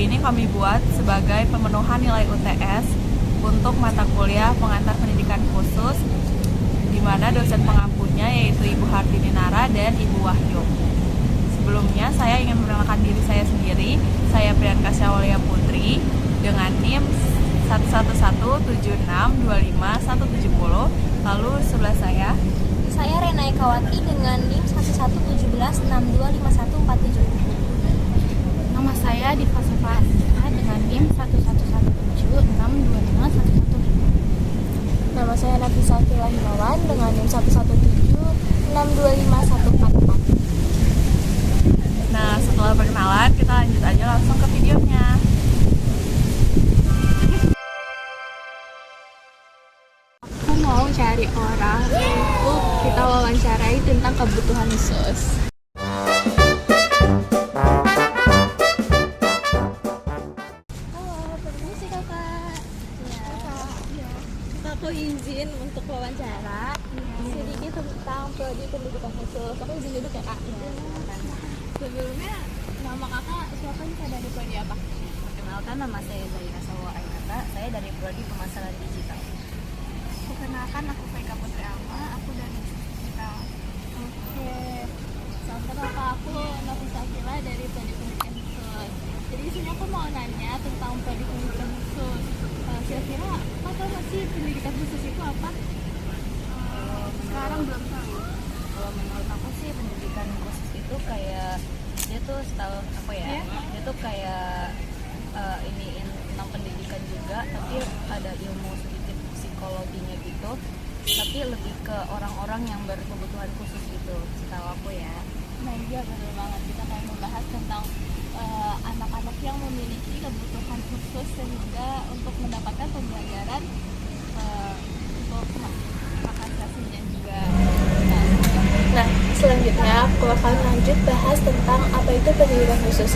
ini kami buat sebagai pemenuhan nilai UTS untuk mata kuliah pengantar pendidikan khusus, di mana dosen pengampunya yaitu Ibu Hartini Nara dan Ibu Wahyu. Sebelumnya saya ingin memperkenalkan diri saya sendiri. Saya Priyanka Syawalya Putri dengan NIM 11176251170. Lalu sebelah saya Rena Ekawati dengan NIM 1117 Nama saya Diva Sofasya dengan NIM 11176251115. Nama saya Nafisa Fila Himawan dengan NIM 117625144. Nah, setelah perkenalan, kita lanjut aja langsung ke videonya. Aku mau cari orang untuk kita wawancarai tentang kebutuhan khusus. Halo, permisi kakak. Aku izin untuk wawancara sedikit tentang prodi pendidikan khusus. Aku izin duduk ya kak. Sebelumnya, nama kakak siapa nih, dari prodi apa? Perkenalkan, nama saya Zaira Sawa Ainata. Saya dari Prodi Pemasaran Digital. Perkenalkan, aku Faika Putri Alma. Aku dari digital. Oke. Sampai kakak, aku Nafisa Fila dari prodi pendidikan khusus. Jadi di sini aku mau nanya tentang prodi pendidikan khusus. Kira-kira kakak tahu nggak sih pendidikan khusus itu apa? Sekarang belum tahu. Kalau menurut aku sih pendidikan khusus itu kayak dia tuh setahu apa ya? Dia tuh kayak ini tentang pendidikan juga, tapi ada ilmu sedikit psikologinya gitu. Tapi lebih ke orang-orang yang berkebutuhan khusus gitu, setahu aku ya. Nah iya benar banget, kita akan membahas tentang anak-anak yang memiliki kebutuhan khusus sehingga untuk mendapatkan pembelajaran untuk hak asasi dan juga Nah, selanjutnya aku akan lanjut bahas tentang apa itu pendidikan khusus.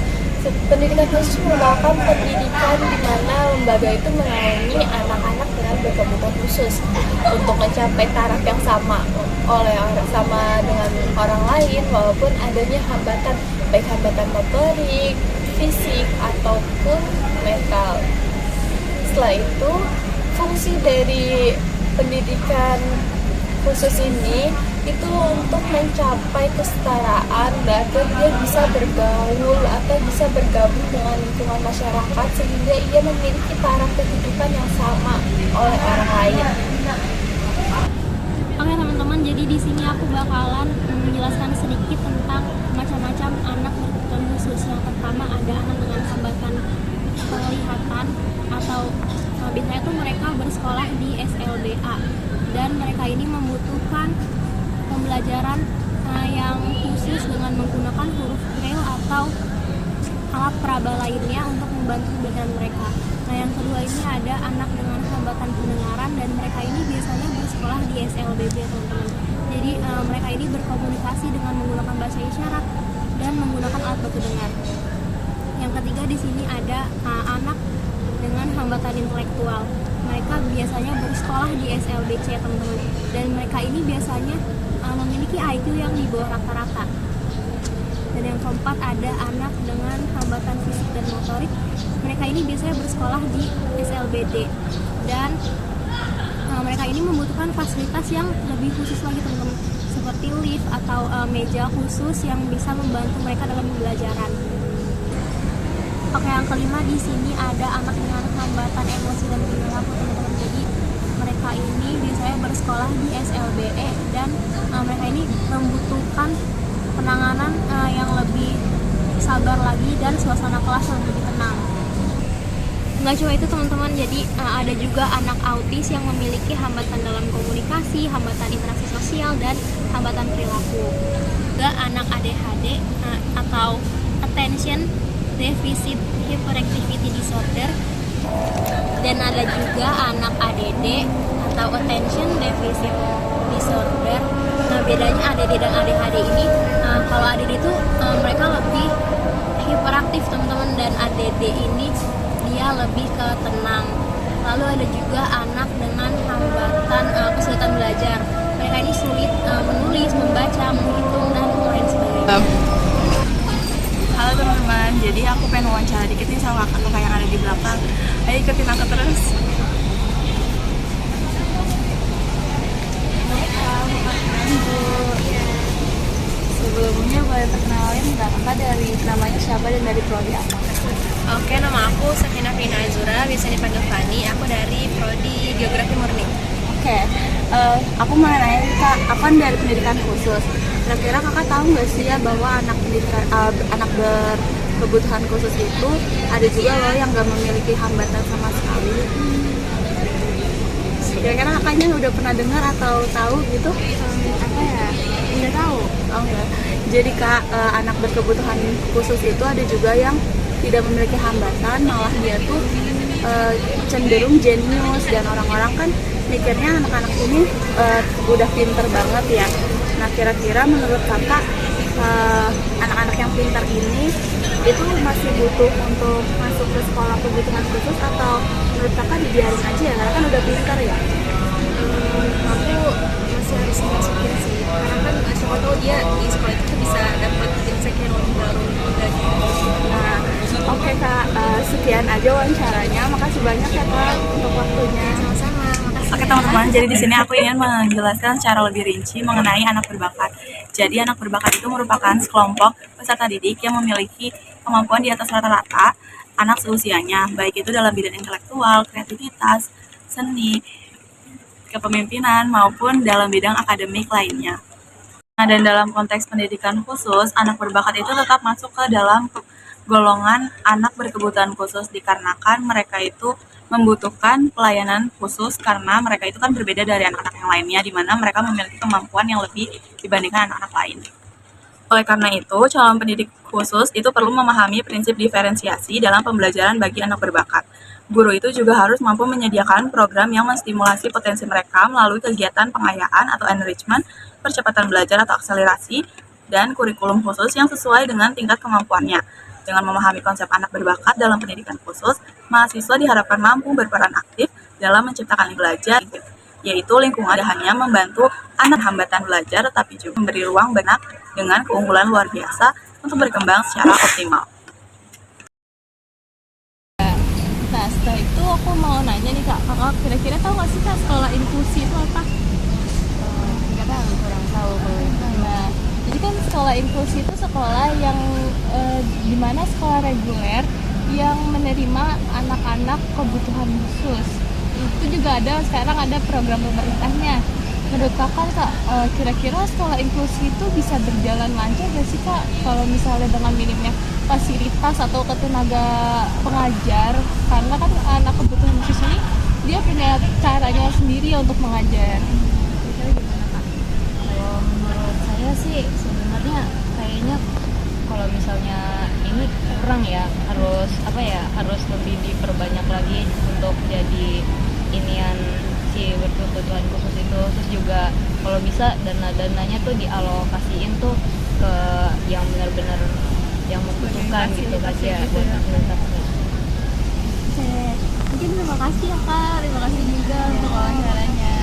Pendidikan khusus merupakan pendidikan di mana lembaga itu menaungi anak-anak dengan berkebutuhan khusus untuk mencapai taraf yang sama dengan orang lain, walaupun adanya hambatan, baik hambatan motorik, fisik ataupun mental. Setelah itu, fungsi dari pendidikan khusus ini itu untuk mencapai kesetaraan dan dia bisa bergaul atau bisa bergabung dengan lingkungan masyarakat sehingga ia memiliki taraf kehidupan yang sama oleh orang lain. Oke teman-teman, jadi di sini aku bakalan menjelaskan sedikit tentang macam-macam anak berkebutuhan khusus. Yang pertama ada anak dengan hambatan penglihatan atau biasanya tuh mereka bersekolah di SLBA dan mereka ini membutuhkan pembelajaran yang khusus dengan menggunakan huruf braille atau alat peraba lainnya untuk membantu pembelajaran mereka. Nah, yang kedua ini ada anak dengan hambatan pendengaran dan mereka ini biasanya bersekolah di SLBB teman-teman. Jadi mereka ini berkomunikasi dengan menggunakan bahasa isyarat dan menggunakan alat bantu dengar. Yang ketiga di sini ada anak dengan hambatan intelektual. Mereka biasanya bersekolah di SLBC teman-teman. Dan mereka ini biasanya memiliki IQ yang di bawah rata-rata. Dan yang keempat ada anak dengan hambatan fisik dan motorik. Mereka ini biasanya bersekolah di SLBD dan mereka ini membutuhkan fasilitas yang lebih khusus lagi teman-teman, seperti lift atau meja khusus yang bisa membantu mereka dalam pembelajaran. Oke, yang kelima di sini ada anak dengan hambatan emosi dan perilaku teman-teman. Jadi mereka ini biasanya bersekolah di SLBE dan mereka ini membutuhkan penanganan yang lebih sabar lagi dan suasana kelas yang lebih tenang. Nggak cuma itu teman-teman, jadi ada juga anak autis yang memiliki hambatan dalam komunikasi, hambatan interaksi sosial, dan hambatan perilaku. Juga anak ADHD atau Attention Deficit Hyperactivity Disorder, dan ada juga anak ADD atau Attention Deficit Disorder. Nah, bedanya ADD dan ADHD ini, kalau ADD itu mereka lebih hiperaktif teman-teman, dan ADD ini dia lebih ke tenang. Lalu ada juga anak dengan hambatan kesulitan belajar. Mereka ini sulit menulis, membaca, menghitung, dan lain sebagainya. Halo teman-teman, jadi aku pengen wawancara dikit nih sama kakak yang ada di belakang. Ayo ikutin aku terus. Sebelumnya boleh perkenalin nggak kakak dari namanya siapa dan dari prodi apa? Oke, nama aku Sakina Fina Azura, biasa dipanggil Fani. Aku dari prodi Geografi Murni. Oke, aku mau nanya nih, Kak, aku kan dari pendidikan khusus. Kira-kira kakak tahu nggak sih ya bahwa anak berkebutuhan khusus itu ada juga loh yang nggak memiliki hambatan sama sekali. Kira-kira kakaknya udah pernah dengar atau tahu gitu? Apa ya? Nggak tahu. Oh enggak. Jadi Kak, anak berkebutuhan khusus itu ada juga yang tidak memiliki hambatan, malah dia tuh cenderung jenius, dan orang-orang kan mikirnya anak-anak ini udah pinter banget ya. Nah kira-kira menurut kakak anak-anak yang pinter ini itu masih butuh untuk masuk ke sekolah kebutuhan khusus, atau menurut kakak dibiarin aja ya karena kan udah pinter ya? Aku masih harus masukin sih, karena kan siapa tahu dia di sekolah itu bisa dapat insight yang lebih baru dan Nah, oke Kak, sekian aja wawancaranya. Makasih banyak ya Kak untuk waktunya. sama-sama. Makasih. Oke teman-teman, jadi di sini aku ingin menjelaskan secara lebih rinci mengenai anak berbakat. Jadi anak berbakat itu merupakan sekelompok peserta didik yang memiliki kemampuan di atas rata-rata anak seusianya, baik itu dalam bidang intelektual, kreativitas, seni, kepemimpinan, maupun dalam bidang akademik lainnya. Nah, dan dalam konteks pendidikan khusus, anak berbakat itu tetap masuk ke dalam golongan anak berkebutuhan khusus dikarenakan mereka itu membutuhkan pelayanan khusus karena mereka itu kan berbeda dari anak-anak yang lainnya, di mana mereka memiliki kemampuan yang lebih dibandingkan anak-anak lain. Oleh karena itu, calon pendidik khusus itu perlu memahami prinsip diferensiasi dalam pembelajaran bagi anak berbakat. Guru itu juga harus mampu menyediakan program yang menstimulasi potensi mereka melalui kegiatan pengayaan atau enrichment, percepatan belajar atau akselerasi, dan kurikulum khusus yang sesuai dengan tingkat kemampuannya. Dengan memahami konsep anak berbakat dalam pendidikan khusus, mahasiswa diharapkan mampu berperan aktif dalam menciptakan belajar, yaitu lingkungan tidak hanya membantu anak hambatan belajar, tetapi juga memberi ruang benak dengan keunggulan luar biasa untuk berkembang secara optimal. Nah setelah itu aku mau nanya nih Kak, kakak kira-kira tahu nggak sih Kak sekolah inklusi itu apa? Nggak tahu, kurang tahu kalau itu. Nah, jadi kan sekolah inklusi itu sekolah yang dimana sekolah reguler yang menerima anak-anak kebutuhan khusus. Itu juga sekarang ada program pemerintahnya. Menurut kakak Kak, kira-kira sekolah inklusi itu bisa berjalan lancar nggak sih Kak? Kalau misalnya dengan minimnya fasilitas atau ketenaga pengajar, karena kan anak kebutuhan khusus ini dia punya caranya sendiri untuk mengajar. Kira-kira gimana Kak? Kalau menurut saya sih sebenarnya kayaknya kalau misalnya ini kurang ya, harus lebih diperbanyak lagi untuk jadi inian si berkebutuhan khusus itu. Terus juga kalau bisa dana-dananya tuh dialokasiin tuh ke yang benar-benar yang membutuhkan gitu kan ya, buat fasilitasnya. Oke, mungkin terima kasih ya Kak, terima kasih juga untuk wawancaranya.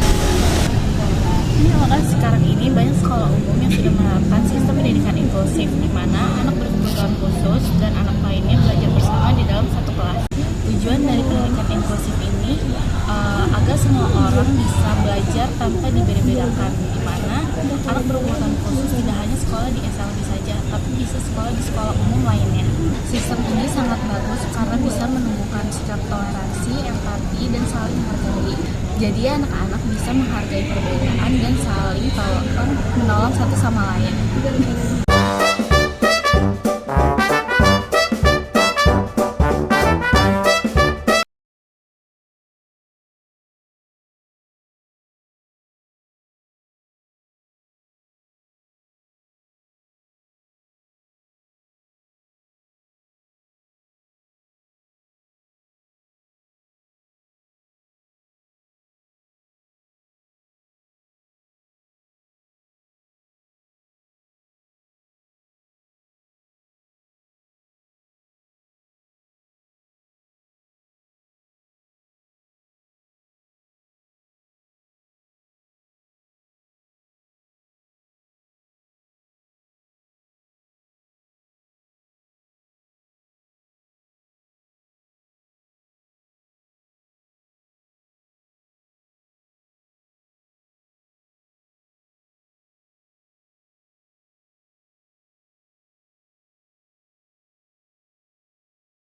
Terima kasih. Sekarang ini banyak sekolah umum yang sudah menerapkan sistem pendidikan inklusif, di mana anak berkebutuhan khusus dan anak lainnya belajar bersama di dalam satu kelas. Tujuan dari pendidikan inklusif ini agar semua orang bisa belajar tanpa dibeda-bedakan, di mana anak berkebutuhan khusus tidak hanya sekolah di SLB saja, tapi bisa sekolah di sekolah umum lainnya. Sistem ini sangat bagus karena bisa menumbuhkan sikap toleransi, empati, dan saling menghargai. Jadi anak-anak bisa menghargai perbedaan dan saling menolong satu sama lain.